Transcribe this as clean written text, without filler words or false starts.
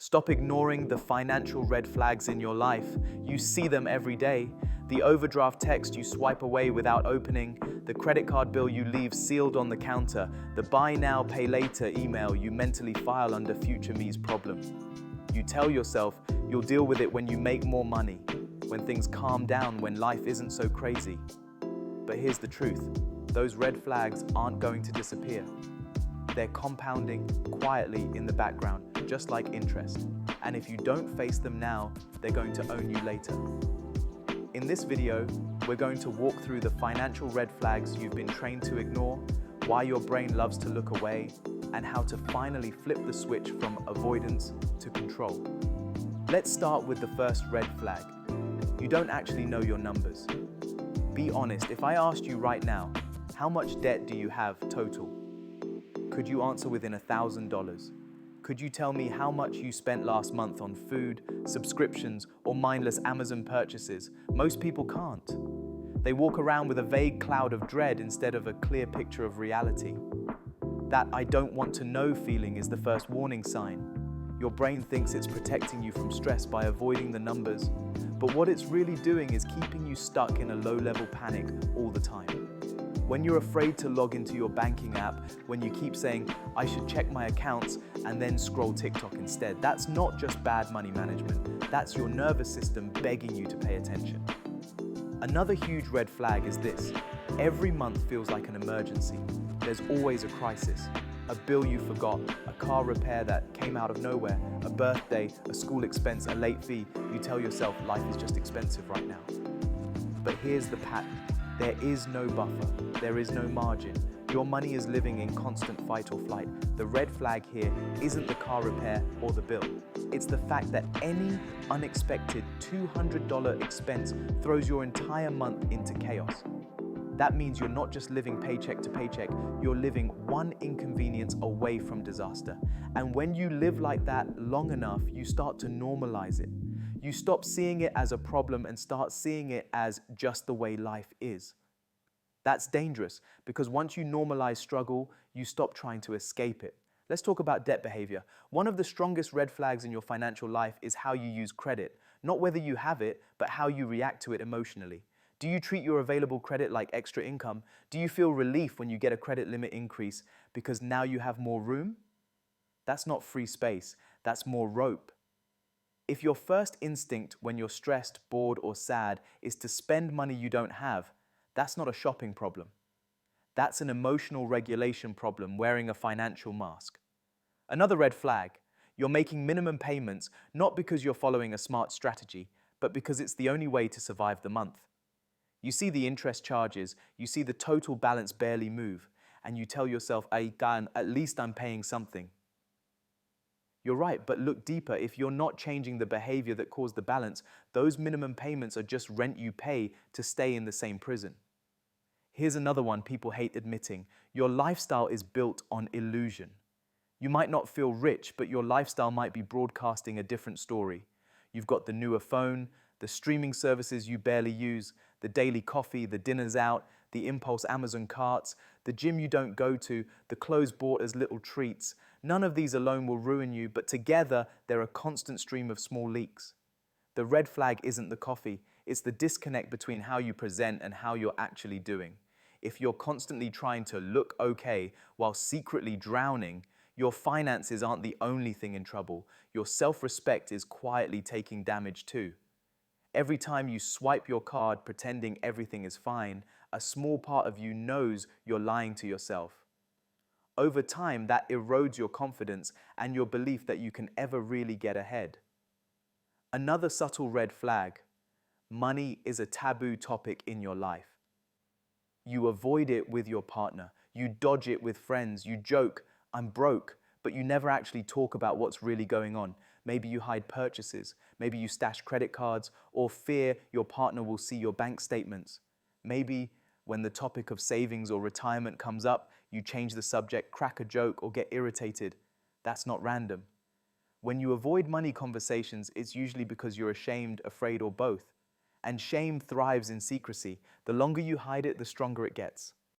Stop ignoring the financial red flags in your life. You see them every day. The overdraft text you swipe away without opening, the credit card bill you leave sealed on the counter, the buy now, pay later email you mentally file under future me's problem. You tell yourself you'll deal with it when you make more money, when things calm down, when life isn't so crazy. But here's the truth, those red flags aren't going to disappear. They're compounding quietly in the background, just like interest. And if you don't face them now, they're going to own you later. In this video, we're going to walk through the financial red flags you've been trained to ignore, why your brain loves to look away, and how to finally flip the switch from avoidance to control. Let's start with the first red flag. You don't actually know your numbers. Be honest, if I asked you right now, how much debt do you have total? Could you answer within $1,000? Could you tell me how much you spent last month on food, subscriptions, or mindless Amazon purchases? Most people can't. They walk around with a vague cloud of dread instead of a clear picture of reality. That "I don't want to know" feeling is the first warning sign. Your brain thinks it's protecting you from stress by avoiding the numbers, but what it's really doing is keeping you stuck in a low-level panic all the time. When you're afraid to log into your banking app, when you keep saying, "I should check my accounts," and then scroll TikTok instead, that's not just bad money management, that's your nervous system begging you to pay attention. Another huge red flag is this. Every month feels like an emergency. There's always a crisis. A bill you forgot, a car repair that came out of nowhere, a birthday, a school expense, a late fee. You tell yourself life is just expensive right now. But here's the pattern. There is no buffer. There is no margin. Your money is living in constant fight or flight. The red flag here isn't the car repair or the bill. It's the fact that any unexpected $200 expense throws your entire month into chaos. That means you're not just living paycheck to paycheck, you're living one inconvenience away from disaster. And when you live like that long enough, you start to normalize it. You stop seeing it as a problem and start seeing it as just the way life is. That's dangerous because once you normalize struggle, you stop trying to escape it. Let's talk about debt behavior. One of the strongest red flags in your financial life is how you use credit. Not whether you have it, but how you react to it emotionally. Do you treat your available credit like extra income? Do you feel relief when you get a credit limit increase because now you have more room? That's not free space, that's more rope. If your first instinct when you're stressed, bored, or sad is to spend money you don't have, that's not a shopping problem. That's an emotional regulation problem wearing a financial mask. Another red flag, you're making minimum payments not because you're following a smart strategy, but because it's the only way to survive the month. You see the interest charges, you see the total balance barely move, and you tell yourself, at least I'm paying something. You're right, but look deeper. If you're not changing the behavior that caused the balance, those minimum payments are just rent you pay to stay in the same prison. Here's another one people hate admitting. Your lifestyle is built on illusion. You might not feel rich, but your lifestyle might be broadcasting a different story. You've got the newer phone, the streaming services you barely use, the daily coffee, the dinners out, the impulse Amazon carts, the gym you don't go to, the clothes bought as little treats. None of these alone will ruin you, but together they're a constant stream of small leaks. The red flag isn't the coffee, it's the disconnect between how you present and how you're actually doing. If you're constantly trying to look okay while secretly drowning, your finances aren't the only thing in trouble. Your self-respect is quietly taking damage too. Every time you swipe your card pretending everything is fine, a small part of you knows you're lying to yourself. Over time, that erodes your confidence and your belief that you can ever really get ahead. Another subtle red flag, money is a taboo topic in your life. You avoid it with your partner, you dodge it with friends, you joke, "I'm broke," but you never actually talk about what's really going on. Maybe you hide purchases, maybe you stash credit cards, or fear your partner will see your bank statements. Maybe when the topic of savings or retirement comes up, you change the subject, crack a joke, or get irritated. That's not random. When you avoid money conversations, it's usually because you're ashamed, afraid, or both. And shame thrives in secrecy. The longer you hide it, the stronger it gets.